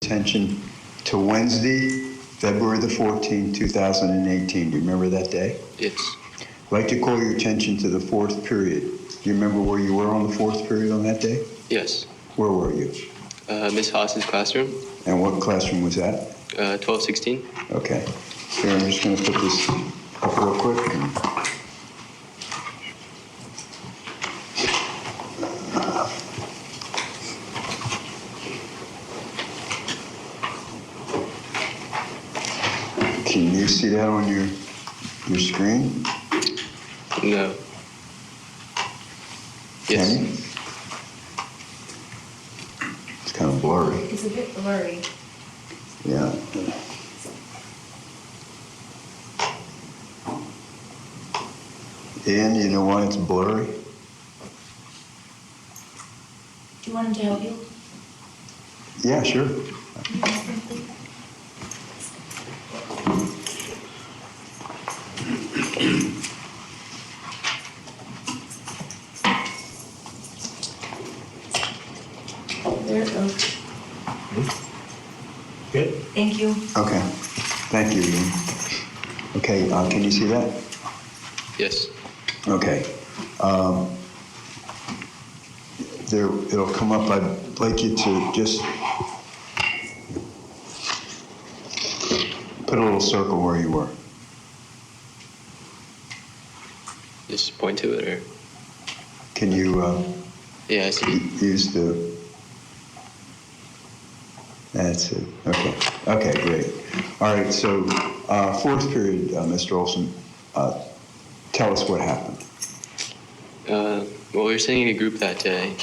attention to Wednesday, February the 14th, 2018. Do you remember that day? Yes. I'd like to call your attention to the fourth period. Do you remember where you were on the fourth period on that day? Yes. Where were you? Miss Haas's classroom. And what classroom was that? 1216. Okay. Here, I'm just going to put this up real quick. Can you see that on your screen? No. Yes. Can you? It's kind of blurry. It's a bit blurry. Yeah. Ian, you know why it's blurry? Do you want him to help you? Yeah, sure. There it goes. Good. Thank you. Okay. Thank you, Ian. Okay, can you see that? Yes. Okay. It'll come up. I'd like you to just put a little circle where you were. Just point to it, or? Can you Yeah, I see. use the... That's it. Okay. Okay, great. All right, so fourth period, Mr. Olson, tell us what happened. Well, we were sitting in a group that day.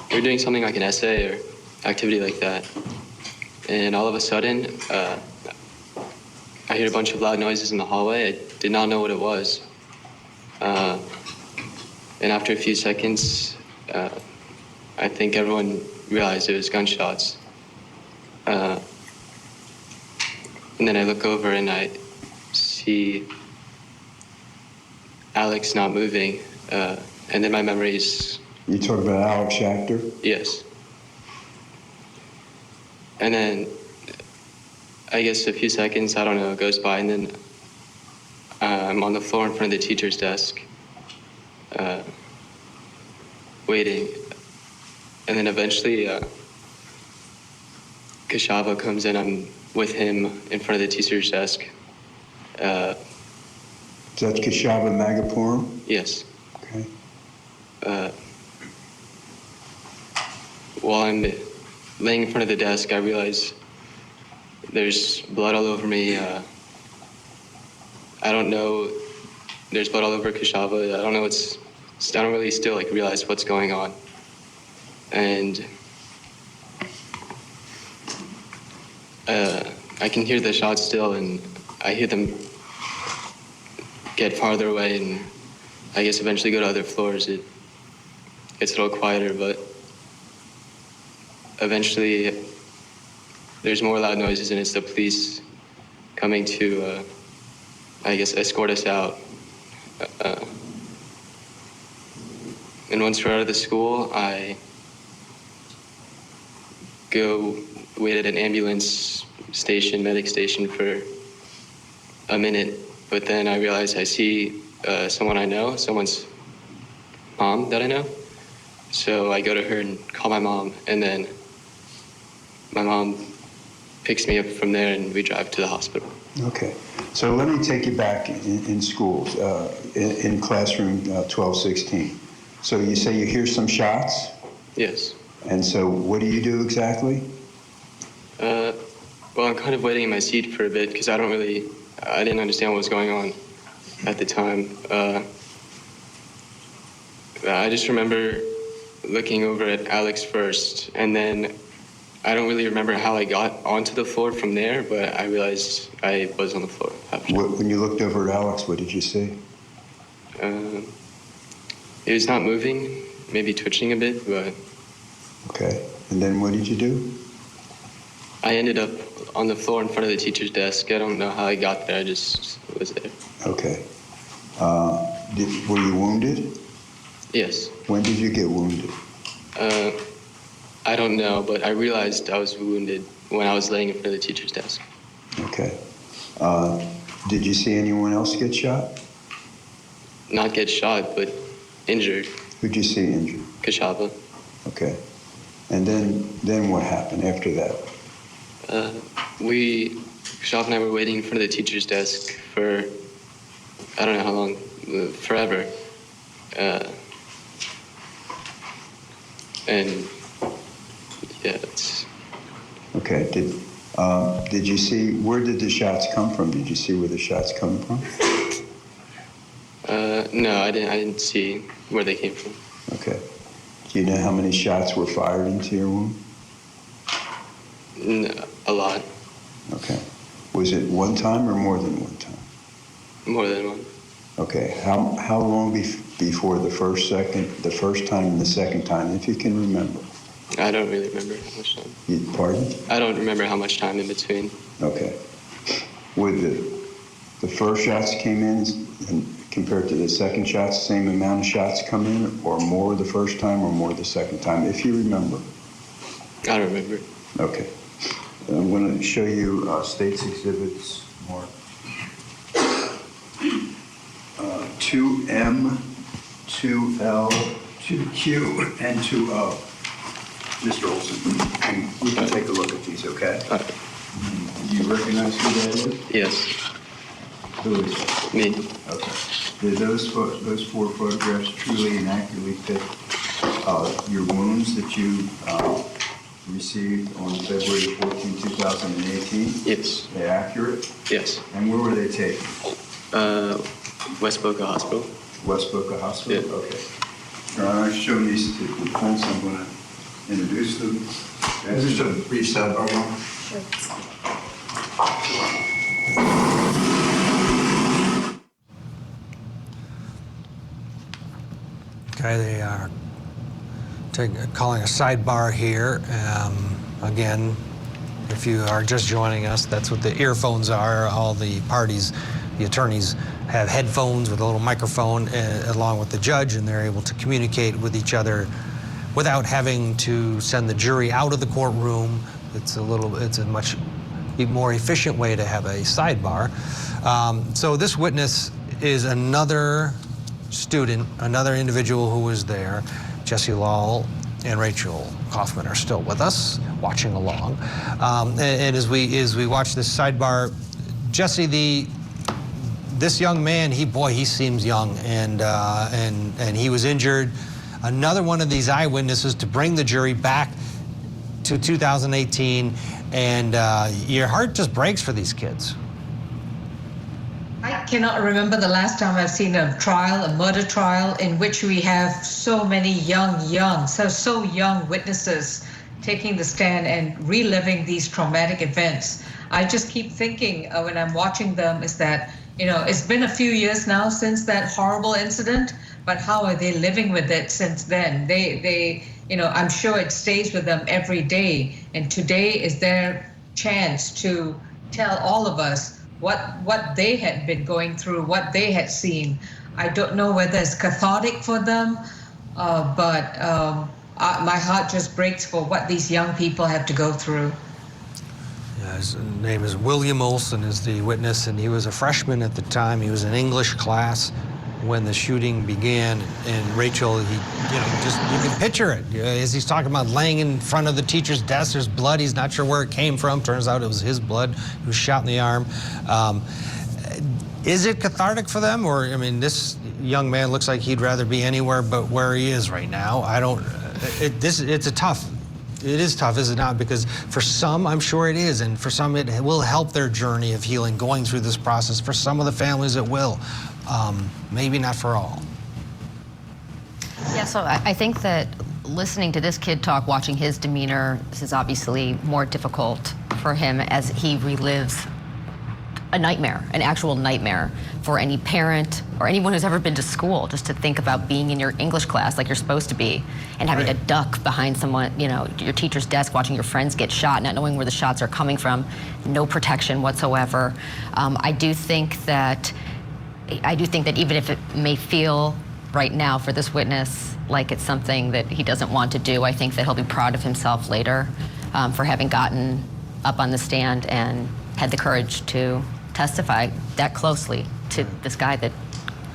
We were doing something like an essay or activity like that. And all of a sudden, I heard a bunch of loud noises in the hallway. I did not know what it was. And after a few seconds, I think everyone realized it was gunshots. And then I look over and I see Alex not moving. And then my memories... You talk about Alex Schachter? Yes. And then I guess a few seconds, I don't know, goes by, and then I'm on the floor in front of the teacher's desk, waiting. And then eventually Kashava comes in. I'm with him in front of the teacher's desk. Is that Kashava Magapuram? Yes. Okay. While I'm laying in front of the desk, I realize there's blood all over me. I don't know. There's blood all over Kashava. I don't know I don't really still realize what's going on. And I can hear the shots still, and I hear them get farther away, and I guess eventually go to other floors. It gets a little quieter, but eventually there's more loud noises, and it's the police coming to, I guess, escort us out. And once we're out of the school, I go wait at an ambulance station, medic station, for a minute. But then I realize I see someone I know, someone's mom that I know. So I go to her and call my mom, and then my mom picks me up from there, and we drive to the hospital. Okay. So let me take you back in schools, in classroom 1216. So you say you hear some shots? Yes. And so what do you do exactly? Well, I'm kind of waiting in my seat for a bit because I didn't understand what was going on at the time. I just remember looking over at Alex first, and then I don't really remember how I got onto the floor from there, but I realized I was on the floor after. When you looked over at Alex, what did you see? It was not moving, maybe twitching a bit, but... Okay. And then what did you do? I ended up on the floor in front of the teacher's desk. I don't know how I got there, I just was there. Okay. Were you wounded? Yes. When did you get wounded? I don't know, but I realized I was wounded when I was laying in front of the teacher's desk. Okay. Did you see anyone else get shot? Not get shot, but injured. Who'd you see injured? Kashaba. Okay. And then what happened after that? Kashaba and I were waiting in front of the teacher's desk for, I don't know how long, forever. And yeah, it's... Okay. Did you see, where did the shots come from? Did you see where the shots come from? No, I didn't see where they came from. Okay. Do you know how many shots were fired into your womb? A lot. Okay. Was it one time or more than one time? More than one. Okay. How long before the first time and the second time, if you can remember? I don't really remember how much time. Pardon? I don't remember how much time in between. Okay. Would the first shots came in and compared to the second shots, same amount of shots come in, or more the first time or more the second time, if you remember? I don't remember. Okay. I'm going to show you State's Exhibits, Mark. 2M, 2L, 2Q, and 2O. Mr. Olson, we can take a look at these, okay? All right. Do you recognize who that is? Yes. Who is that? Me. Okay. Did those four photographs truly and accurately fit your wounds that you received on February 14, 2018? Yes. They're accurate? Yes. And where were they taken? West Boca Hospital. West Boca Hospital? Yeah. Okay. I'm showing these to the defense. I'm going to introduce them. Just a brief sidebar. Sure. Okay, they are calling a sidebar here. Again, if you are just joining us, that's what the earphones are. All the parties, the attorneys have headphones with a little microphone along with the judge, and they're able to communicate with each other without having to send the jury out of the courtroom. It's a much more efficient way to have a sidebar. So this witness is another student, another individual who was there. Jesse Lowell and Rachel Kaufman are still with us, watching along. And as we watch this sidebar, Jesse, this young man, he seems young, and he was injured. Another one of these eyewitnesses to bring the jury back to 2018, and your heart just breaks for these kids. I cannot remember the last time I've seen a murder trial, in which we have so many so young witnesses taking the stand and reliving these traumatic events. I just keep thinking when I'm watching them is that, it's been a few years now since that horrible incident, but how are they living with it since then? They I'm sure it stays with them every day, and today is their chance to tell all of us what they had been going through, what they had seen. I don't know whether it's cathartic for them, but my heart just breaks for what these young people have to go through. Yeah, his name is William Olson, is the witness, and he was a freshman at the time. He was in English class when the shooting began, and Rachel, you can picture it. As he's talking about laying in front of the teacher's desk, there's blood. He's not sure where it came from. Turns out it was his blood. He was shot in the arm. Is it cathartic for them? Or, this young man looks like he'd rather be anywhere but where he is right now. It is tough, is it not? Because for some, I'm sure it is, and for some it will help their journey of healing, going through this process. For some of the families it will. Maybe not for all. Yeah, so I think that listening to this kid talk, watching his demeanor, this is obviously more difficult for him as he relives a nightmare, an actual nightmare for any parent or anyone who's ever been to school, just to think about being in your English class like you're supposed to be and having to duck behind someone, your teacher's desk, watching your friends get shot, not knowing where the shots are coming from, no protection whatsoever. I do think that even if it may feel right now for this witness like it's something that he doesn't want to do, I think that he'll be proud of himself later for having gotten up on the stand and had the courage to testify that closely to this guy that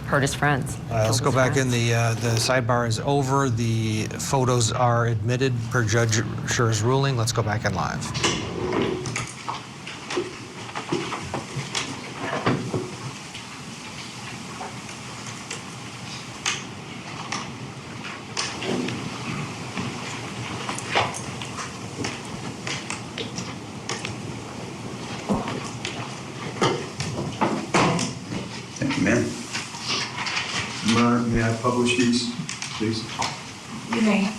hurt his friends. Let's go back in. The sidebar is over. The photos are admitted per Judge Scher's ruling. Let's go back in live. Thank you, ma'am. May I publish these, please? You may.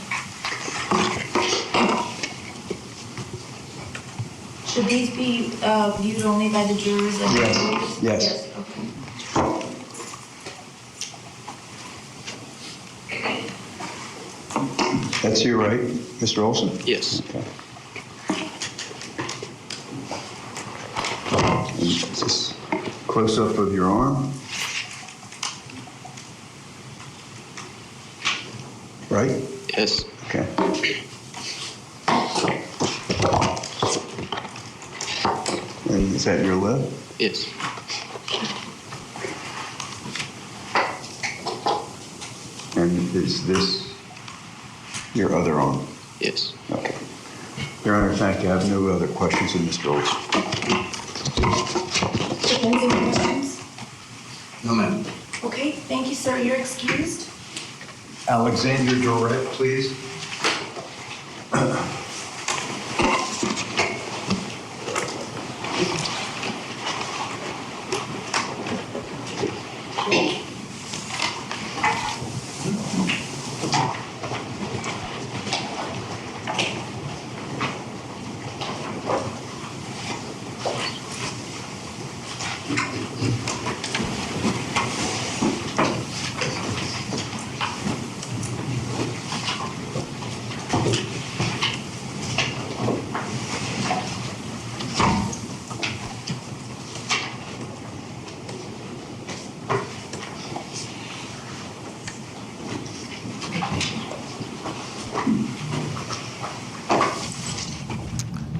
Should these be viewed only by the jurors and Yes. jurors? Yes. Okay. That's you, right, Mr. Olson? Yes. Okay. And is this close-up of your arm? Right? Yes. Okay. And is that your lip? Yes. And is this your other arm? Yes. Okay. Your Honor, thank you. I have no other questions of Mr. Olson. Any questions? No, ma'am. Okay, thank you, sir. You're excused. Alexander Dworet, please.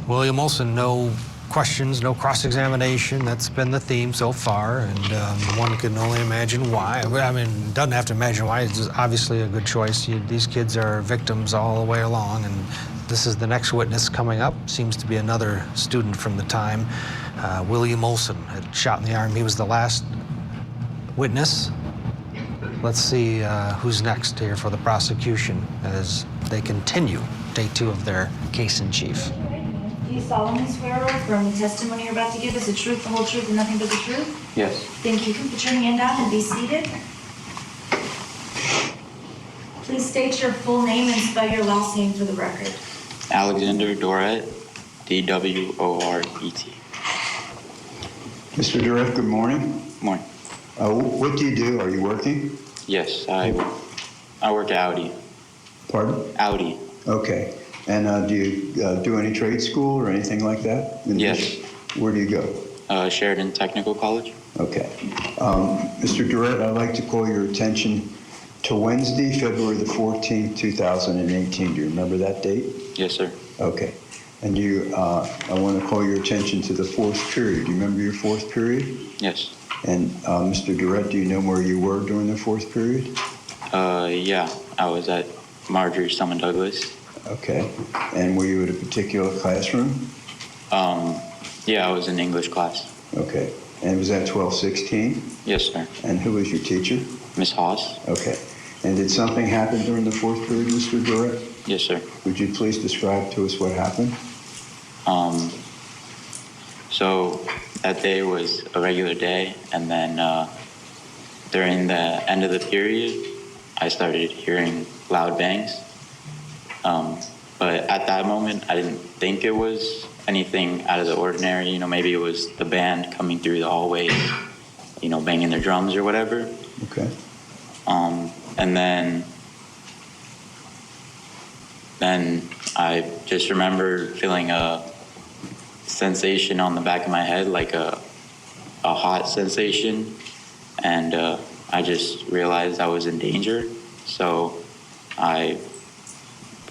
William Olson, no questions, no cross-examination. That's been the theme so far, and one can only imagine why. I mean, doesn't have to imagine why. It's obviously a good choice. These kids are victims all the way along, and this is the next witness coming up. Seems to be another student from the time. William Olson had shot in the arm. He was the last witness. Let's see who's next here for the prosecution as they continue day 2 of their case in chief. Do you solemnly swear or affirm the testimony you're about to give is the truth, the whole truth, and nothing but the truth? Yes. Thank you. You can put your hand down and be seated. Please state your full name and spell your last name for the record. Alexander Dworet, D-W-O-R-E-T. Mr. Dworet, good morning. Morning. What do you do? Are you working? Yes, I work at Audi. Pardon? Audi. Okay. And do you do any trade school or anything like that? Yes. Where do you go? Sheridan Technical College. Okay. Mr. Dworet, I'd like to call your attention to Wednesday, February the 14th, 2018. Do you remember that date? Yes, sir. Okay. And I want to call your attention to the 4th period. Do you remember your 4th period? Yes. And Mr. Dworet, do you know where you were during the 4th period? Yeah, I was at Marjory, Stoneman Douglas. Okay. And were you at a particular classroom? Yeah, I was in English class. Okay. And was that 1216? Yes, sir. And who was your teacher? Miss Haas. Okay. And did something happen during the 4th period, Mr. Dworet? Yes, sir. Would you please describe to us what happened? So that day was a regular day, and then during the end of the period, I started hearing loud bangs. But at that moment, I didn't think it was anything out of the ordinary. You know, maybe it was the band coming through the hallway, you know, banging their drums or whatever. Okay. And then I just remember feeling a sensation on the back of my head, like a hot sensation. And I just realized I was in danger. So I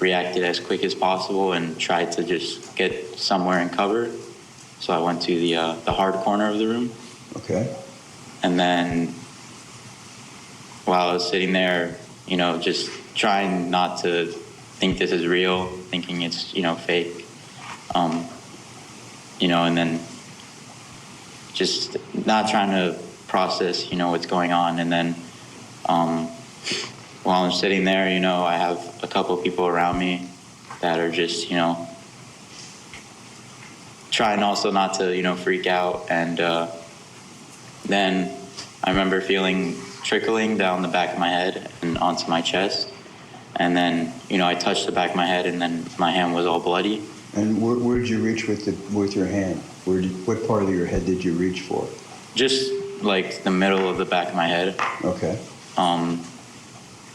reacted as quick as possible and tried to just get somewhere and cover. So I went to the hard corner of the room. Okay. And then while I was sitting there, you know, just trying not to think this is real, thinking it's, you know, fake, you know, and then just not trying to process, you know, what's going on. And then while I'm sitting there, you know, I have a couple of people around me that are just, you know, trying also not to, you know, freak out. And then I remember feeling trickling down the back of my head and onto my chest. And then, you know, I touched the back of my head, and then my hand was all bloody. And where did you reach with your hand? What part of your head did you reach for? Just like the middle of the back of my head. Okay.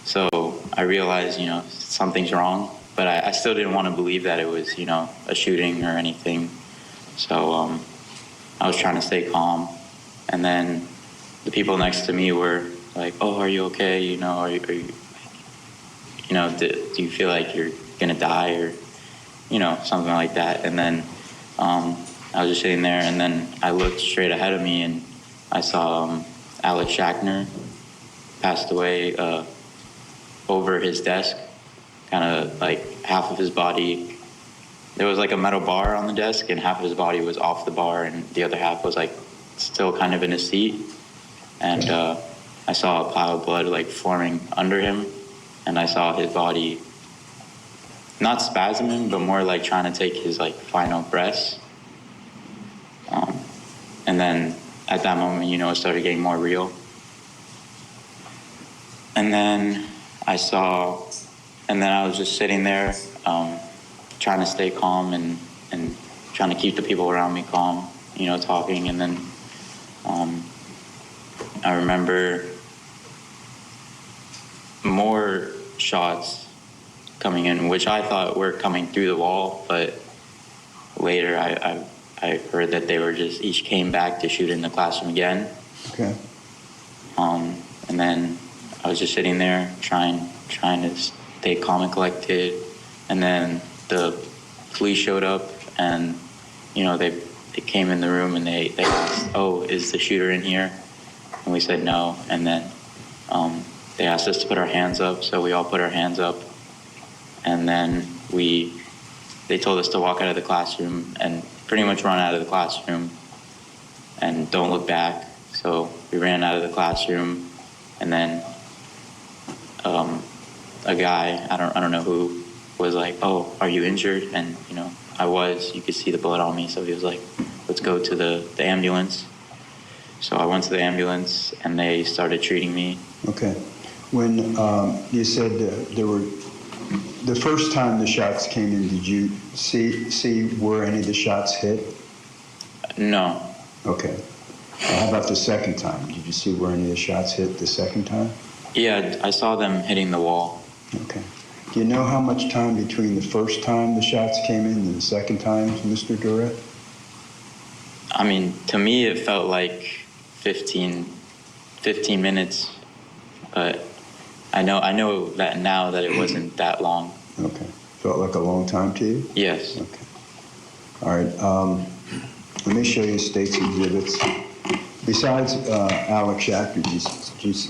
So I realized, you know, something's wrong, but I still didn't want to believe that it was, you know, a shooting or anything. So I was trying to stay calm. And then the people next to me were like, "Oh, are you okay? You know, are you you know, do you feel like you're gonna die, or, you know, something like that?" And then I was just sitting there, and then I looked straight ahead of me, and I saw Alex Shackner passed away over his desk, kind of like half of his body. There was like a metal bar on the desk, and half of his body was off the bar, and the other half was like still kind of in his seat. And I saw a pile of blood like forming under him, and I saw his body not spasming, but more like trying to take his like final breaths. And then at that moment, you know, it started getting more real. And then I was just sitting there, trying to stay calm and trying to keep the people around me calm, you know, talking. And then I remember more shots coming in, which I thought were coming through the wall, but later I heard that they were just each came back to shoot in the classroom again. Okay. And then I was just sitting there trying to stay calm and collected. And then the police showed up, and, you know, they came in the room, and they asked, "Oh, is the shooter in here?" And we said no. And then they asked us to put our hands up, so we all put our hands up. And then they told us to walk out of the classroom and pretty much run out of the classroom and don't look back. So we ran out of the classroom, and then a guy, I don't know who, was like, "Oh, are you injured?" And, you know, I was. You could see the blood on me. So he was like, "Let's go to the ambulance." So I went to the ambulance, and they started treating me. Okay. When you said there were, the first time the shots came in, did you see where any of the shots hit? No. Okay. How about the second time? Did you see where any of the shots hit the second time? Yeah, I saw them hitting the wall. Okay. Do you know how much time between the first time the shots came in and the second time, Mr. Dworet? I mean, to me, it felt like 15 minutes, but I know that now that it wasn't that long. Okay. Felt like a long time to you? Yes. Okay. All right. Let me show you state's exhibits. Besides Alex Shackner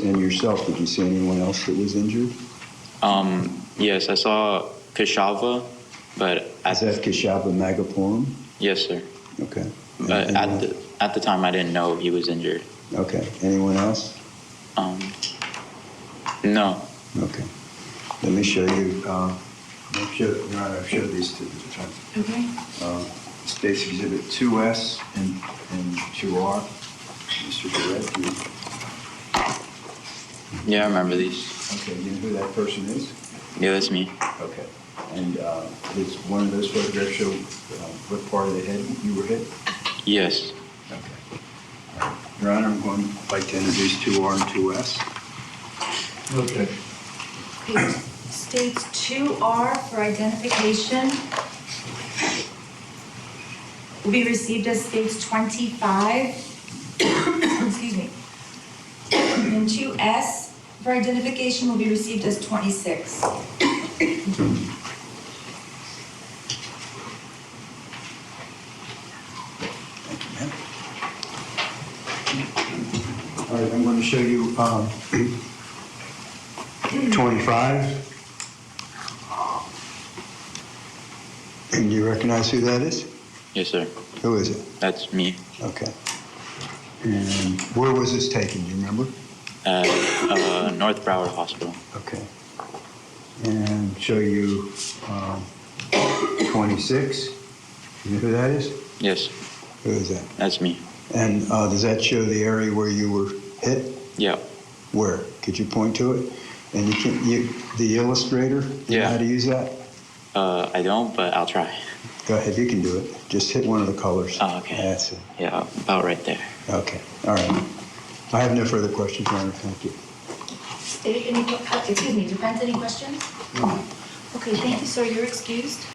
and yourself, did you see anyone else that was injured? Yes, I saw Kashava, but Is that Kashava Magaporum? Yes, sir. Okay. But at the time, I didn't know he was injured. Okay. Anyone else? No. Okay. Let me show you. I've showed these to the defense. Okay. State's Exhibit 2S and 2R. Mr. Dworet, do you? Yeah, I remember these. Okay. You know who that person is? Yeah, that's me. Okay. And does one of those photographs show what part of the head you were hit? Yes. Okay. All right. Your Honor, I'm going to like to introduce 2R and 2S. Okay. Okay. States 2R for identification will be received as states 25. Excuse me. And 2S for identification will be received as 26. to show you 25. And you recognize who that is? Yes, sir. Who is it? That's me. Okay. And where was this taken? Do you remember? At North Broward Hospital. Okay. And show you 26. You know who that is? Yes, Who is that? that's me. And does that show the area where you were hit? Yeah. Where? Could you point to it? And the illustrator, you know Yeah. how to use that? I don't, but I'll try. Go ahead, you can do it. Just hit one of the colors. Oh, okay. That's it. Yeah, about right there. Okay, all right. I have no further questions, Your Honor. Thank you. Excuse me, defense, any questions? No. Okay, thank you, sir. You're excused.